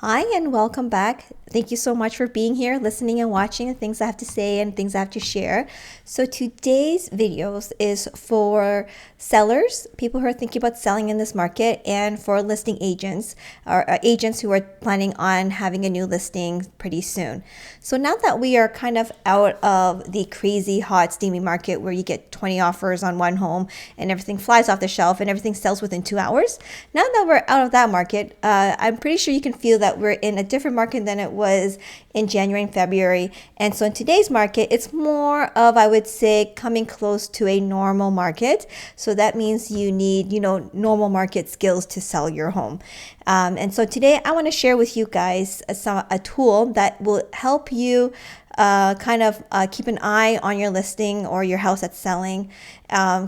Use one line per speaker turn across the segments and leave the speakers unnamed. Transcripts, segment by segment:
Hi, and welcome back. Thank you so much for being here, listening and watching the things I have to say and things I have to share. So today's videos is for sellers, people who are thinking about selling in this market, and for listing agents or agents who are planning on having a new listing pretty soon. So now that we are kind of out of the crazy hot steamy market where you get 20 offers on one home and everything flies off the shelf and everything sells within 2 hours, now that we're out of that market, I'm pretty sure you can feel that we're in a different market than it was in January and February. And so in today's market, it's more of, I would say, coming close to a normal market. So that means you need, normal market skills to sell your home. And so today I want to share with you guys a tool that will help you keep an eye on your listing or your house that's selling, a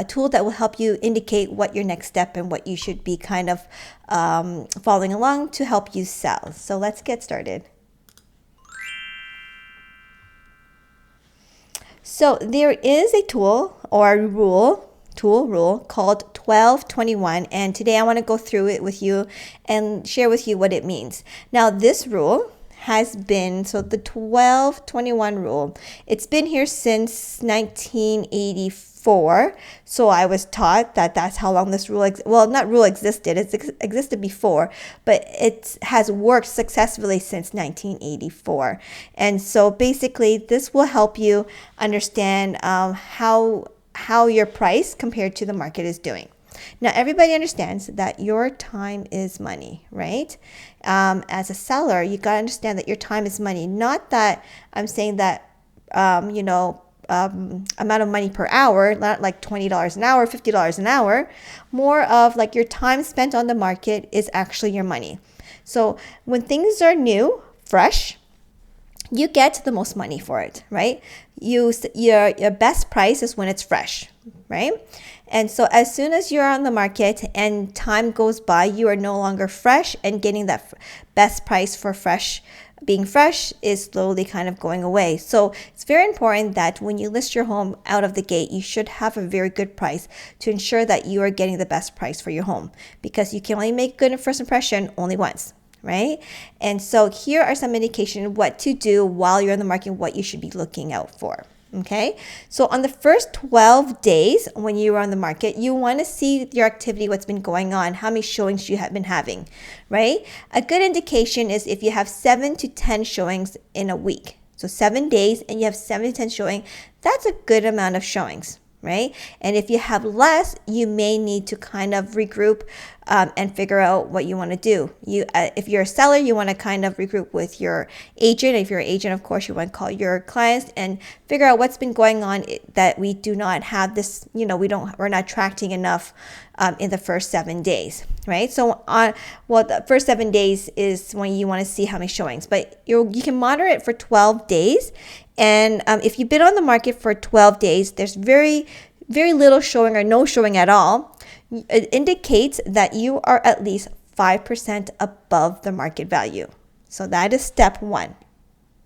tool that will help you indicate what your next step and what you should be following along to help you sell. So let's get started. So there is a tool or rule called 1221, and today I want to go through it with you and share with you what it means. Now this rule has been, so the 1221 rule, it's been here since 1984. So I was taught that that's how long this rule, not rule existed, it's existed before, but it has worked successfully since 1984. And so basically this will help you understand how your price compared to the market is doing. Now, everybody understands that your time is money, right? As a seller, you got to understand that your time is money. Not that I'm saying that, amount of money per hour, not like $20 an hour, $50 an hour. More of like your time spent on the market is actually your money. So when things are new, fresh, you get the most money for it, right? Your best price is when it's fresh, right? And so as soon as you're on the market and time goes by, you are no longer fresh, and getting that best price for fresh, being fresh, is slowly kind of going away. So it's very important that when you list your home out of the gate, you should have a very good price to ensure that you are getting the best price for your home, because you can only make good first impression only once, right? And so here are some indication what to do while you're in the market, what you should be looking out for. Okay, so on the first 12 days when you are on the market, you want to see your activity, what's been going on, how many showings you have been having, right? A good indication is if you have 7 to 10 showings in a week. So 7 days and you have 7 to 10 showing, that's a good amount of showings, right? And if you have less, you may need to kind of regroup and figure out what you want to do. If you're a seller, you want to kind of regroup with your agent. If you're an agent, of course, you want to call your clients and figure out what's been going on, that we do not have this, we're not attracting enough in the first 7 days, right? So the first 7 days is when you want to see how many showings, but you can monitor it for 12 days. And if you've been on the market for 12 days, there's very, very little showing or no showing at all. It indicates that you are at least 5% above the market value. So that is step one,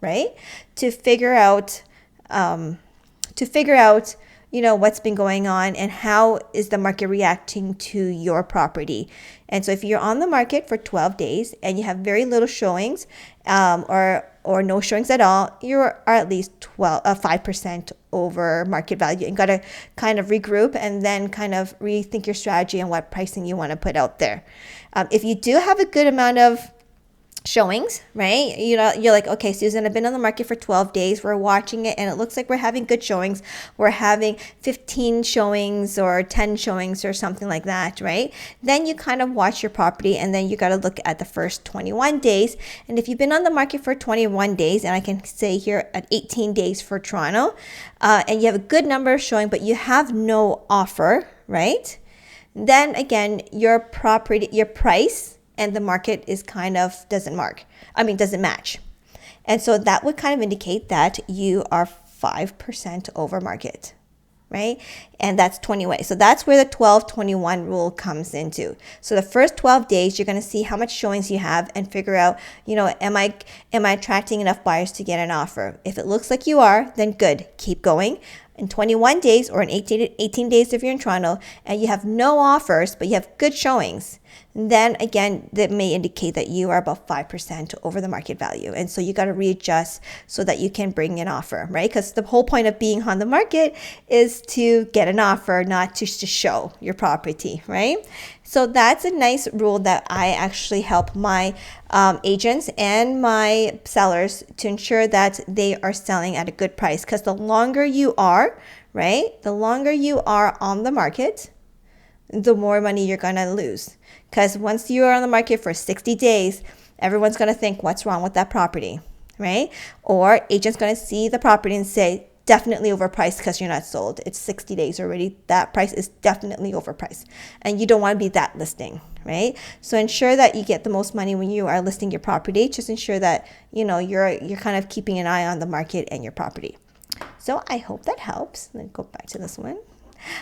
right? To figure out, what's been going on and how is the market reacting to your property. And so if you're on the market for 12 days and you have very little showings, or no showings at all, you are at least 5% over market value, and got to kind of regroup and then kind of rethink your strategy and what pricing you want to put out there. If you do have a good amount of showings, right? You're like, okay, Susan, I've been on the market for 12 days. We're watching it and it looks like we're having good showings. We're having 15 showings or 10 showings or something like that, right? Then you kind of watch your property, and then you got to look at the first 21 days. And if you've been on the market for 21 days, and I can say here at 18 days for Toronto, and you have a good number of showing, but you have no offer, right? Then again, your price and the market is doesn't match. And so that would kind of indicate that you are 5% over market, right? And that's 20 ways. So that's where the 12-21 rule comes into. So the first 12 days, you're going to see how much showings you have and figure out, am I attracting enough buyers to get an offer? If it looks like you are, then good, keep going. in 21 days or in 18 days if you're in Toronto, and you have no offers, but you have good showings, then again, that may indicate that you are about 5% over the market value. And so you got to readjust so that you can bring an offer, right? Because the whole point of being on the market is to get an offer, not just to show your property, right? So that's a nice rule that I actually help my agents and my sellers to ensure that they are selling at a good price. Because the longer you are, right, the longer you are on the market, the more money you're going to lose. Because once you are on the market for 60 days, everyone's going to think, what's wrong with that property, right? Or agent's going to see the property and say, definitely overpriced because you're not sold. It's 60 days already. That price is definitely overpriced. And you don't want to be that listing, right? So ensure that you get the most money when you are listing your property. Just ensure that, you're kind of keeping an eye on the market and your property. So I hope that helps. Let me go back to this one.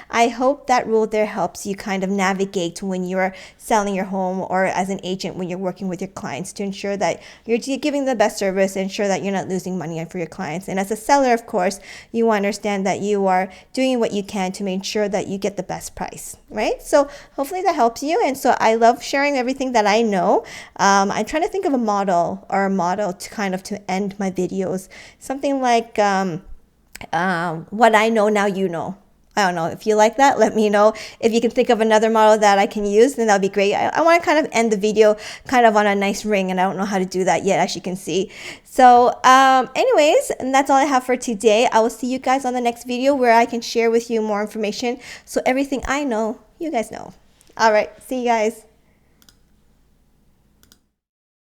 I hope that rule there helps you kind of navigate when you're selling your home, or as an agent when you're working with your clients, to ensure that you're giving the best service, ensure that you're not losing money for your clients. And as a seller, of course, you understand that you are doing what you can to make sure that you get the best price, right? So hopefully that helps you. And so I love sharing everything that I know. I'm trying to think of a model to kind of to end my videos. Something like what I know now you know. I don't know. If you like that, let me know. If you can think of another model that I can use, then that'll be great. I want to kind of end the video kind of on a nice ring, and I don't know how to do that yet, as you can see. So anyways, and that's all I have for today. I will see you guys on the next video where I can share with you more information. So everything I know, you guys know. All right. See you guys.